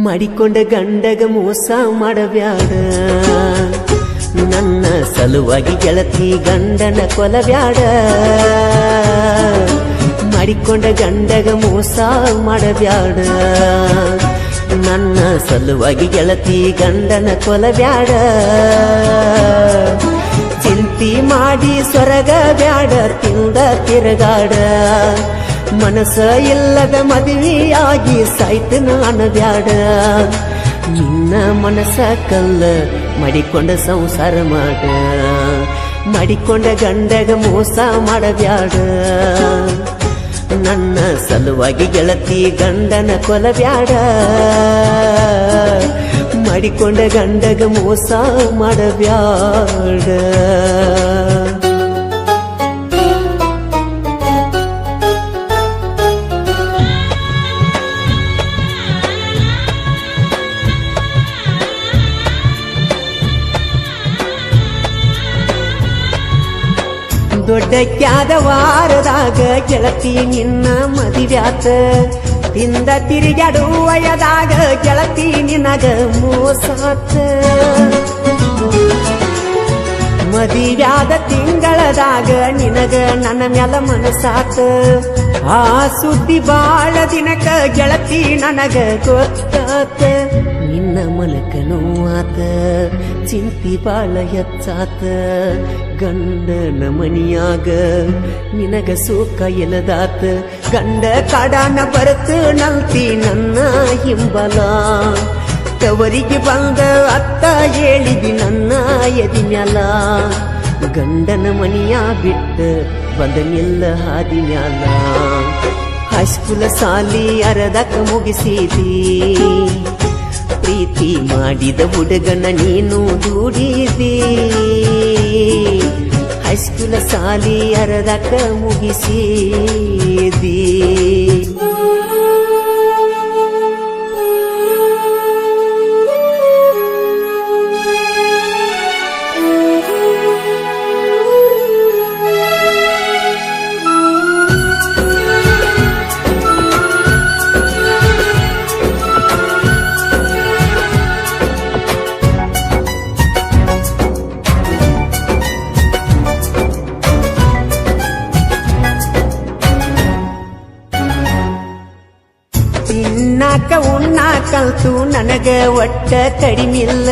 ಮಾಡಿಕೊಂಡ ಗಂಡಗ ಮೋಸ ಮಾಡಬ್ಯಾಡ ನನ್ನ ಸಲುವಾಗಿ ಗೆಳತಿ ಗಂಡನ ಕೊಲಬ್ಯಾಡ ಮಾಡಿಕೊಂಡ ಗಂಡಗ ಮೋಸ ಮಾಡಬ್ಯಾಡ ನನ್ನ ಸಲುವಾಗಿ ಗೆಳತಿ ಗಂಡನ ಕೊಲಬ್ಯಾಡ ಚಿಂತಿ ಮಾಡಿ ಸೊರಗ ಬ್ಯಾಡ ತಿಂದ ತಿರುಗಾಡ ಮನಸ ಇಲ್ಲದ ಮದುವೆಯಾಗಿ ಸಾಯ್ತನ ಅನ್ನಬ್ಯಾಡ ನಿನ್ನ ಮನಸ ಕಲ್ಲ ಮಾಡಿಕೊಂಡ ಸಂಸಾರ ಮಾಡ ಮಾಡಿಕೊಂಡ ಗಂಡಗ ಮೋಸ ಮಾಡಬ್ಯಾಡ ನನ್ನ ಸಲುವಾಗಿ ಗೆಳತಿ ಗಂಡನ ಕೊಲಬ್ಯಾಡ ಮಾಡಿಕೊಂಡ ಗಂಡಗ ಮೋಸ ಮಾಡಬ್ಯಾಡ ದೊಡ್ಡಕ್ಯಾದ ವಾರದಾಗ ಗೆಳತಿ ನಿನ್ನ ಮದಿವ್ಯಾತ ತಿಂದ ತಿರುಗಾಡು ವಯದಾಗ ಗೆಳತಿ ನಿನಗ ಮೋಸಾತ ಮದಿವ್ಯಾದ ತಿಂಗಳದಾಗ ನಿನಗ ನನ್ನ ಮ್ಯಾಲ ಮನಸಾತ ಆ ಸುದ್ದಿ ಬಾಳ ದಿನಕ ಗೆಳತಿ ನನಗ ಗೊತ್ತಾತ ನಿನ್ನ ಮನಕ ನೋವಾತ ಚಿಂತಿ ಬಾಳ ಹೆಚ್ಚಾತ ಗಂಡನ ಮನಿಯಾಗ ನಿನಗ ಸುಖ ಎಲದಾತ ಗಂಡ ಕಾಡಾನ ಬರತ ನಲ್ತಿ ನನ್ನ ಹಿಂಬಲ ತವರಿಗೆ ಬಂದ ಅತ್ತ ಹೇಳಿದಿ ನನ್ನ ಎದಿ ಮ್ಯಾಲ ಗಂಡನ ಮನಿಯ ಬಿಟ್ಟ ಬಂದ ನಿಲ್ಲ ಹಾದಿ ಮ್ಯಾಲ ಹೈಸ್ಕೂಲ ಸಾಲಿ ಅರದಕ ಮುಗಿಸಿದಿ ಪ್ರೀತಿ ಮಾಡಿದ ಹುಡುಗನ ನೀನು ದೂಡಿದಿ ಹೈಸ್ಕೂಲ ಸಾಲಿ ಅರದಕ ಮುಗಿಸಿದಿ ತಿನ್ನಾಕ ಉಣ್ಣಾಕಲ್ತು ನನಗ ಒಟ್ಟ ಕಡಿಮಿಲ್ಲ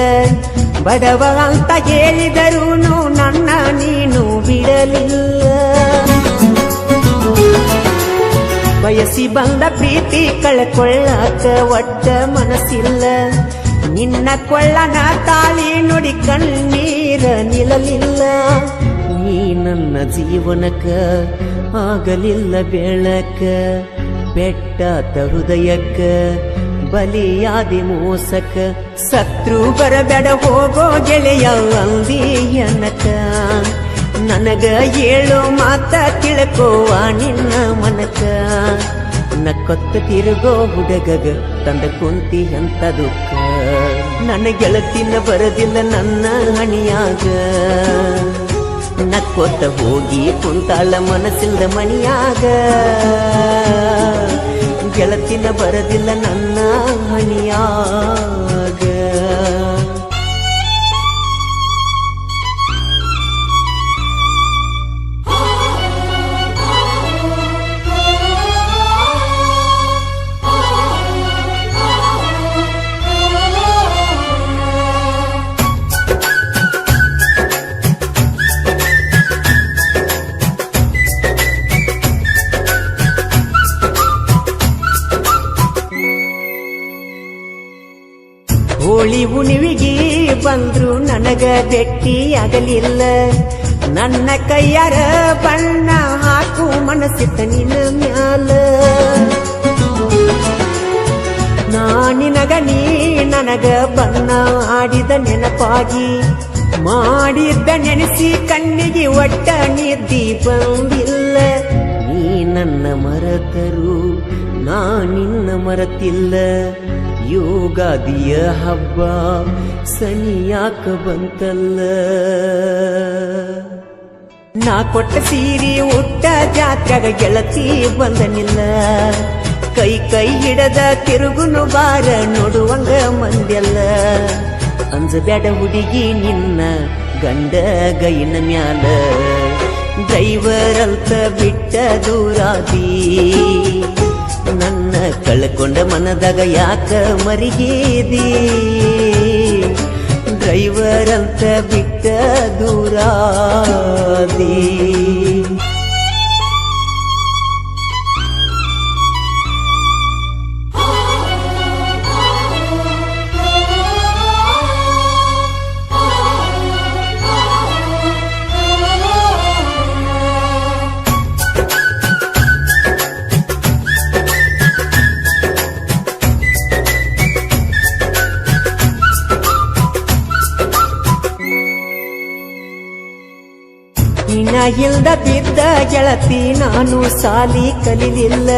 ಬಡವ ಅಂತ ಹೇಳಿದರೂನು ನನ್ನ ನೀನು ಬಿಡಲಿಲ್ಲ ಬಯಸಿ ಬಂದ ಪ್ರೀತಿ ಕಳ್ಕೊಳ್ಳಾಕ ಒಟ್ಟ ಮನಸ್ಸಿಲ್ಲ ನಿನ್ನ ಕೊಳ್ಳನ ತಾಳಿ ನುಡಿ ಕಣ್ಣೀರ ನಿಲ್ಲಲಿಲ್ಲ ನೀ ನನ್ನ ಜೀವನಕ ಆಗಲಿಲ್ಲ ಬೆಳಕ ಬೆಟ್ಟಾತ ಹೃದಯಕ್ಕ ಬಲಿಯಾದಿ ಮೋಸಕ ಸತ್ರು ಬರಬೇಡ ಹೋಗೋ ಗೆಳೆಯ ಅಂದಿ ಎನ್ನಕ ನನಗ ಹೇಳೋ ಮಾತ ತಿಳ್ಕೋವ ನಿನ್ನ ಮನಕ ನಕ್ಕೊತ್ತ ತಿರುಗೋ ಹುಡುಗಗ ತಂದ ಕುಂತಿ ಎಂತ ದುಃಖ ನನ್ನ ಗೆಳತಿನ ಬರದಿಲ್ಲ ನನ್ನ ಹಣಿಯಾಗ ನಕ್ಕೊತ್ತ ಹೋಗಿ ಕುಂತಾಳ ಮನಸ್ಸಿಲ್ದ ಮನಿಯಾಗ ಗೆಳತಿನ ಬರದಿಲ್ಲ ನನ್ನ ಹಣಿಯಾಗ ಹೋಳಿ ಹುಣ್ಣಿವಿಗೆ ಬಂದ್ರು ನನಗ ಭೇಟಿ ಆಗಲಿಲ್ಲ ನನ್ನ ಕೈಯಾರ ಬಣ್ಣ ಹಾಕು ಮನಸ್ಸಿತ್ತ ನಿನ್ನ ಮ್ಯಾಲ ನಿನಗ ನೀ ನನಗ ಬಣ್ಣ ಆಡಿದ ನೆನಪಾಗಿ ಮಾಡಿದ್ದ ನೆನೆಸಿ ಕಣ್ಣಿಗೆ ಒಟ್ಟ ನಿದ್ದಿ ಬಂದಿಲ್ಲ ನೀ ನನ್ನ ಮರೆತರು ನಾ ನಿನ್ನ ಮರೆತಿಲ್ಲ ಯೋಗಾದಿಯ ಹಬ್ಬ ಸನಿಯಾಕ ಬಂತಲ್ಲ ನಾ ಕೊಟ್ಟ ಸೀರೆ ಉಟ್ಟ ಜಾತ್ರೆಗ ಗೆಳತಿ ಬಂದನಿಲ್ಲ ಕೈ ಕೈ ಹಿಡದ ತಿರುಗುನು ಬಾರ ನೋಡುವಂಗ ಮಂದ್ಯಲ್ಲ ಅಂಜಬ್ಯಾಡ ಹುಡುಗಿ ನಿನ್ನ ಗಂಡ ಗೈನ ಮ್ಯಾಲ ಡ್ರೈವರ್ ಅಂತ ಬಿಟ್ಟ ದೂರಾದಿ ನನ್ನ ಕಳ್ಕೊಂಡ ಮನದಾಗ ಯಾಕ ಮರಿಗೇದಿ ಡ್ರೈವರ್ ಅಂತ ಬಿಟ್ಟ ದೂರಾದಿ ಇಲ್ದ ಬಿದ್ದ ಗೆಳತಿ ನಾನು ಸಾಲಿ ಕಲಿಲಿಲ್ಲ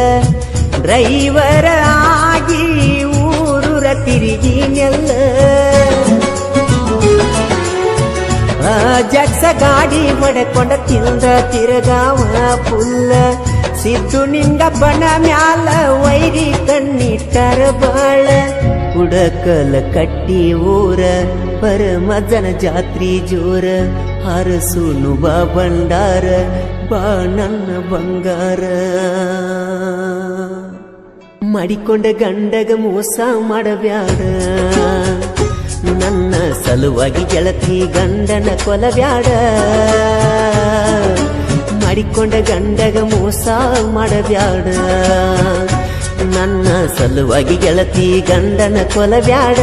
ಡ್ರೈವರ್ ಆಗಿ ಊರೂರ ತಿರುಗಿನೆಲ್ಲ ಜಗ್ಸ ಗಾಡಿ ಹೊಡೆಕೊಂಡ ತಿಂದ ತಿರುಗಾವ ಪುಲ್ಲ ಸಿದ್ದು ನಿಂಗಪ್ಪನ ಮ್ಯಾಲ ವೈರಿ ಕಣ್ಣಿಟ್ಟರ ಬಾಳ ಹುಡಕಲ ಕಟ್ಟಿ ಊರ ಪರಮಜನ ಜಾತ್ರಿ ಜೋರ ಹರಸುನು ಬಾ ಬಂಡಾರ ಬಾ ನನ್ನ ಬಂಗಾರ ಮಾಡಿಕೊಂಡ ಗಂಡಗ ಮೋಸ ಮಾಡಬ್ಯಾಡ ನನ್ನ ಸಲುವಾಗಿ ಗೆಳತಿ ಗಂಡನ ಕೊಲಬ್ಯಾಡ ಮಾಡಿಕೊಂಡ ಗಂಡಗ ಮೋಸ ಮಾಡಬ್ಯಾಡ ನನ್ನ ಸಲುವಾಗಿ ಗೆಳತಿ ಗಂಡನ ಕೊಲಬ್ಯಾಡ